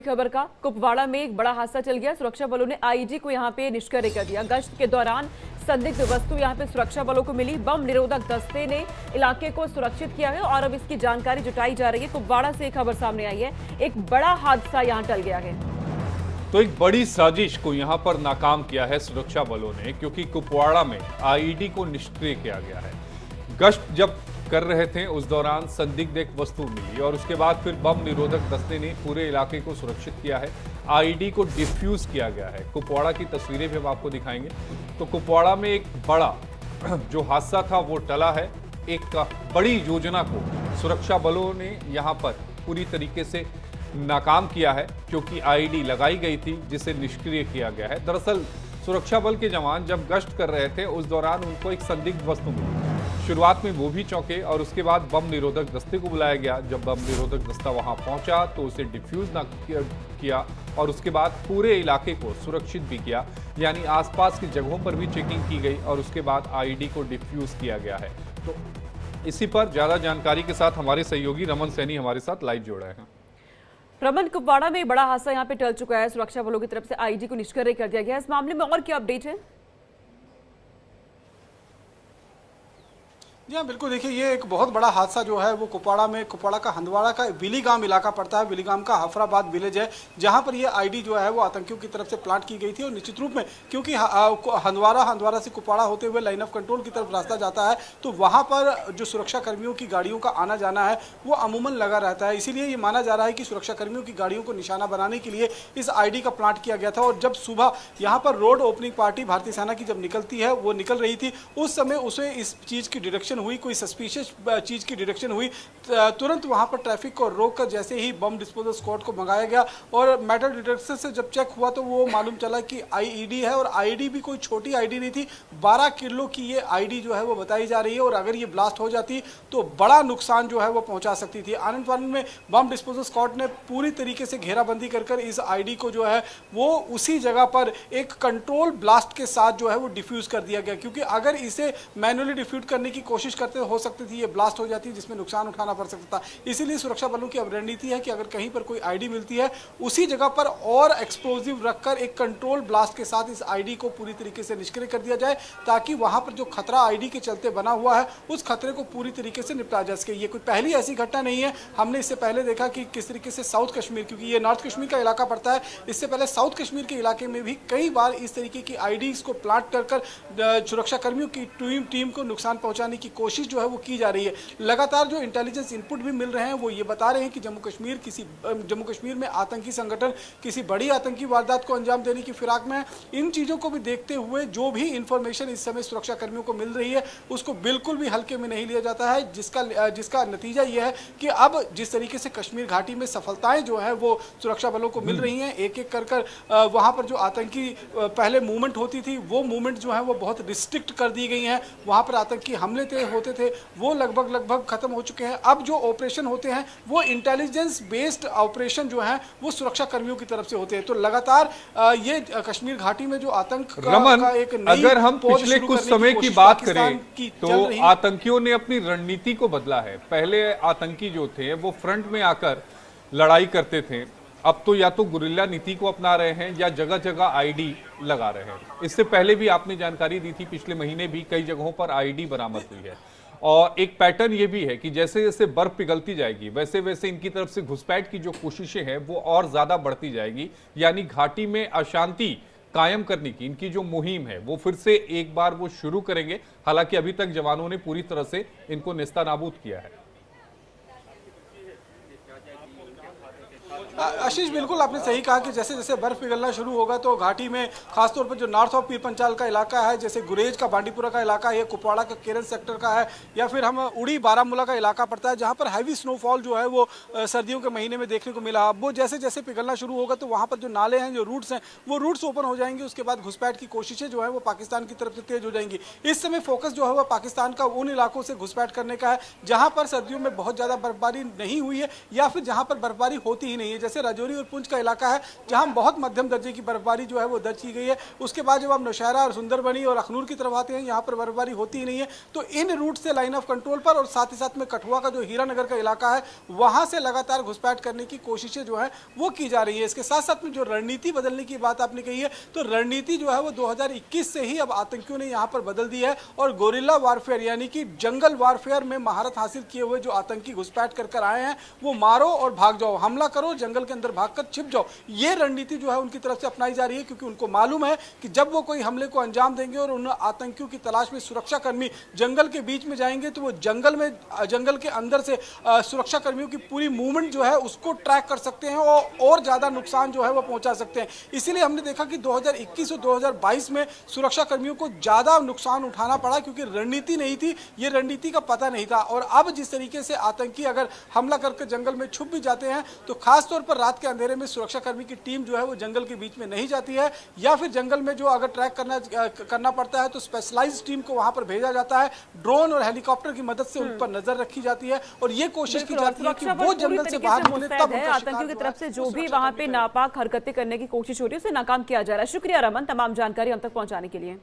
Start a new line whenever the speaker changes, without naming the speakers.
खबर का कुपवाड़ा में एक बड़ा हादसा चल गया। सुरक्षा बलों ने आईईडी को यहां पे निष्क्रिय कर दिया। गश्त के दौरान संदिग्ध वस्तु यहां पे सुरक्षा बलों को मिली। बम निरोधक दस्ते ने इलाके को सुरक्षित किया है और अब इसकी जानकारी जुटाई जा रही है। कुपवाड़ा से एक खबर सामने आई है, एक बड़ा हादसा यहां टल गया है।
तो एक बड़ी साजिश को यहां पर नाकाम किया है सुरक्षा बलों ने, क्योंकि कुपवाड़ा में आईईडी को निष्क्रिय किया गया है। गश्त जब कर रहे थे उस दौरान संदिग्ध एक वस्तु मिली और उसके बाद फिर बम निरोधक दस्ते ने पूरे इलाके को सुरक्षित किया है। आईईडी को डिफ्यूज किया गया है। कुपवाड़ा की तस्वीरें भी हम आपको दिखाएंगे। तो कुपवाड़ा में एक बड़ा जो हादसा था वो टला है। एक बड़ी योजना को सुरक्षा बलों ने यहाँ पर पूरी तरीके से नाकाम किया है, क्योंकि आईईडी लगाई गई थी जिसे निष्क्रिय किया गया है। दरअसल सुरक्षा बल के जवान जब गश्त कर रहे थे उस दौरान उनको एक संदिग्ध वस्तु मिली। शुरुआत में वो भी चौंके और उसके बाद बम निरोधक दस्ते को बुलाया गया। जब बम निरोधक दस्ता वहां पहुंचा तो उसे डिफ्यूज ना किया और उसके बाद पूरे इलाके को सुरक्षित भी किया, यानी आसपास की जगहों पर भी चेकिंग की गई और उसके बाद आईईडी को डिफ्यूज किया गया है। तो इसी पर ज्यादा जानकारी के साथ हमारे सहयोगी रमन सैनी हमारे साथ लाइव जोड़े हैं।
रमन, कुपवाड़ा में बड़ा हादसा यहाँ पे टल चुका है। सुरक्षा बलों की तरफ से आईईडी को निष्क्रिय कर दिया गया है। इस मामले में और क्या अपडेट है?
जी हाँ, बिल्कुल। देखिए, ये एक बहुत बड़ा हादसा जो है वो कुपवाड़ा का हंदवाड़ा का विलीगाम इलाका पड़ता है। विलीगाम का हफराबाद विलेज है, जहां पर ये आईडी जो है वो आतंकियों की तरफ से प्लांट की गई थी। और निश्चित रूप में क्योंकि हंदवाड़ा से कुपवाड़ा होते हुए लाइन ऑफ कंट्रोल की तरफ रास्ता जाता है, तो वहां पर जो सुरक्षा कर्मियों की गाड़ियों का आना जाना है वो अमूमन लगा रहता है। इसीलिए ये माना जा रहा है कि सुरक्षा कर्मियों की गाड़ियों को निशाना बनाने के लिए इस आईडी का प्लांट किया गया था। और जब सुबह यहाँ पर रोड ओपनिंग पार्टी भारतीय सेना की जब निकलती है, वो निकल रही थी, उस समय उसे इस चीज की डिटेक्शन हुई, कोई सस्पिशियस चीज की डिटेक्शन हुई। तुरंत वहां पर ट्रैफिक को रोककर जैसे ही बम डिस्पोजल स्क्वाड को मंगाया गया और मेटल डिटेक्टर से जब चेक हुआ तो वो मालूम चला कि आईईडी है। और आईईडी भी कोई छोटी आईडी नहीं थी, 12 किलो की ये आईडी जो है वो बताई जा रही है। और अगर ये ब्लास्ट हो जाती तो बड़ा नुकसान जो है वो पहुंचा सकती थी। आनंद फानन में बम डिस्पोजल स्क्वाड ने पूरी तरीके से घेराबंदी कर इस आईडी को जो है वो उसी जगह पर एक कंट्रोल ब्लास्ट के साथ जो है वो डिफ्यूज कर दिया गया, क्योंकि अगर इसे मैनुअली डिफ्यूज करने की कोशिश करते हो सकती थी ये ब्लास्ट हो जाती, जिसमें नुकसान उठाना पड़ सकता था। इसीलिए सुरक्षा बलों की अब रणनीति है कि अगर कहीं पर कोई आईडी मिलती है, उसी जगह पर और एक्सप्लोजिव रखकर एक कंट्रोल ब्लास्ट के साथ इस आईडी को पूरी तरीके से निष्क्रिय कर दिया जाए, ताकि वहां पर जो खतरा आईडी के चलते बना हुआ है उस खतरे को पूरी तरीके से निपटा जा सके। ये कोई पहली ऐसी घटना नहीं है। हमने इससे पहले देखा कि किस तरीके से साउथ कश्मीर, क्योंकि ये नॉर्थ कश्मीर का इलाका पड़ता है, इससे पहले साउथ कश्मीर के इलाके में भी कई बार इस तरीके की आईडीज को प्लांट कर सुरक्षा कर्मियों की टीम को नुकसान पहुंचाने की कोशिश जो है वो की जा रही है। लगातार जो इंटेलिजेंस इनपुट भी मिल रहे हैं वो ये बता रहे हैं कि जम्मू कश्मीर में आतंकी संगठन किसी बड़ी आतंकी वारदात को अंजाम देने की फिराक में। इन चीजों को भी देखते हुए जो भी इंफॉर्मेशन इस समय सुरक्षा कर्मियों को मिल रही है उसको बिल्कुल भी हल्के में नहीं लिया जाता है, जिसका नतीजा यह है कि अब जिस तरीके से कश्मीर घाटी में सफलताएं जो है वो सुरक्षा बलों को मिल रही हैं, एक एक कर वहां पर जो आतंकी पहले मूवमेंट होती थी वो मूवमेंट जो है वो बहुत रिस्ट्रिक्ट कर दी गई हैं। वहां पर आतंकी हमले होते थे वो लगभग खत्म हो चुके हैं। अब जो ऑपरेशन होते हैं वो इंटेलिजेंस बेस्ड ऑपरेशन जो है वो सुरक्षा कर्मियों की तरफ से होते हैं। तो लगातार ये कश्मीर घाटी में जो आतंक
रमन,
का एक
अगर हम पिछले कुछ समय की बात करें तो आतंकियों ने अपनी रणनीति को बदला है। पहले आतंकी जो थे वो फ्रंट में आकर लड़ाई करते थे, अब तो या तो गुरिल्ला नीति को अपना रहे हैं या जगह जगह आईडी लगा रहे हैं। इससे पहले भी आपने जानकारी दी थी, पिछले महीने भी कई जगहों पर आईडी बरामद हुई है। और एक पैटर्न ये भी है कि जैसे जैसे बर्फ पिघलती जाएगी वैसे वैसे इनकी तरफ से घुसपैठ की जो कोशिशें हैं वो और ज्यादा बढ़ती जाएगी, यानी घाटी में अशांति कायम करने की इनकी जो मुहिम है वो फिर से एक बार वो शुरू करेंगे। हालांकि अभी तक जवानों ने पूरी तरह से इनको नेस्तनाबूद किया है।
आशीष, बिल्कुल आपने सही कहा कि जैसे जैसे बर्फ पिघलना शुरू होगा तो घाटी में खासतौर पर जो नॉर्थ ऑफ पीर पंचाल का इलाका है, जैसे गुरेज का बांडीपुरा का इलाका है, कुपवाड़ा का केरन सेक्टर का है, या फिर हम उड़ी बारामूला का इलाका पड़ता है, जहां पर हैवी स्नोफॉल जो है वो सर्दियों के महीने में देखने को मिला। अब वो जैसे जैसे पिघलना शुरू होगा तो वहां पर जो नाले हैं, जो रूट्स हैं, वो रूट्स ओपन हो जाएंगे। उसके बाद घुसपैठ की कोशिशें जो है वो पाकिस्तान की तरफ से तेज हो जाएंगी। इस समय फोकस जो है वो पाकिस्तान का उन इलाकों से घुसपैठ करने का है जहां पर सर्दियों में बहुत ज्यादा बर्फबारी नहीं हुई है या फिर जहां पर बर्फबारी होती ही नहीं है। जैसे राजौरी और पुंछ का इलाका है, जहां बहुत मध्यम दर्जे की बर्फबारी जो है वो दर्ज की गई है। उसके बाद जब आप नौशहरा और सुंदरबनी और अखनूर की तरफ आते हैं, यहाँ पर बर्फबारी होती ही नहीं है। तो इन रूट से लाइन ऑफ कंट्रोल पर और साथ ही साथ में कठुआ का जो हीरानगर का इलाका है, वहां से लगातार घुसपैठ करने की कोशिशें जो है वो की जा रही है। इसके साथ साथ में जो रणनीति बदलने की बात आपने कही है, तो रणनीति जो है वो 2021 से ही अब आतंकियों ने यहाँ पर बदल दी है और गोरिल्ला वारफेयर यानी कि जंगल वारफेयर में महारत हासिल किए हुए जो आतंकी घुसपैठ कर आए हैं, वो मारो और भाग जाओ, हमला करो, जंगल के अंदर भागकर छिप जाओ, ये रणनीति जो है उनकी तरफ से अपनाई जा रही है। क्योंकि उनको मालूम है कि जब वो कोई हमले को अंजाम देंगे और उन आतंकियों की तलाश में सुरक्षाकर्मी जंगल के बीच में जाएंगे, तो वो जंगल के अंदर से सुरक्षा कर्मियों की पूरी मूवमेंट जो है उसको ट्रैक कर सकते हैं और ज्यादा नुकसान जो है वो पहुंचा सकते हैं। इसीलिए हमने देखा कि 2021 और 2022 में सुरक्षा कर्मियों को ज्यादा नुकसान उठाना पड़ा, क्योंकि रणनीति नहीं थी, ये रणनीति का पता नहीं था। और अब जिस तरीके से आतंकी अगर हमला करके जंगल में छुप भी जाते हैं, तो खासतौर पर रात के अंधेरे में सुरक्षाकर्मी की टीम जो है वो जंगल के बीच में नहीं जाती है, या फिर जंगल में जो अगर ट्रैक करना पड़ता है तो स्पेशलाइज्ड टीम को वहां पर भेजा जाता है, ड्रोन और हेलीकॉप्टर की मदद से उन पर नजर रखी जाती है और ये कोशिश की जाती है कि वो जंगल से बाहर निकले। तब
आतंकियों की तरफ से जो भी वहां पे नापाक हरकतें करने की कोशिश हो रही है उसे नाकाम किया जा रहा है। शुक्रिया रमन, तमाम जानकारी हम तक पहुंचाने के लिए।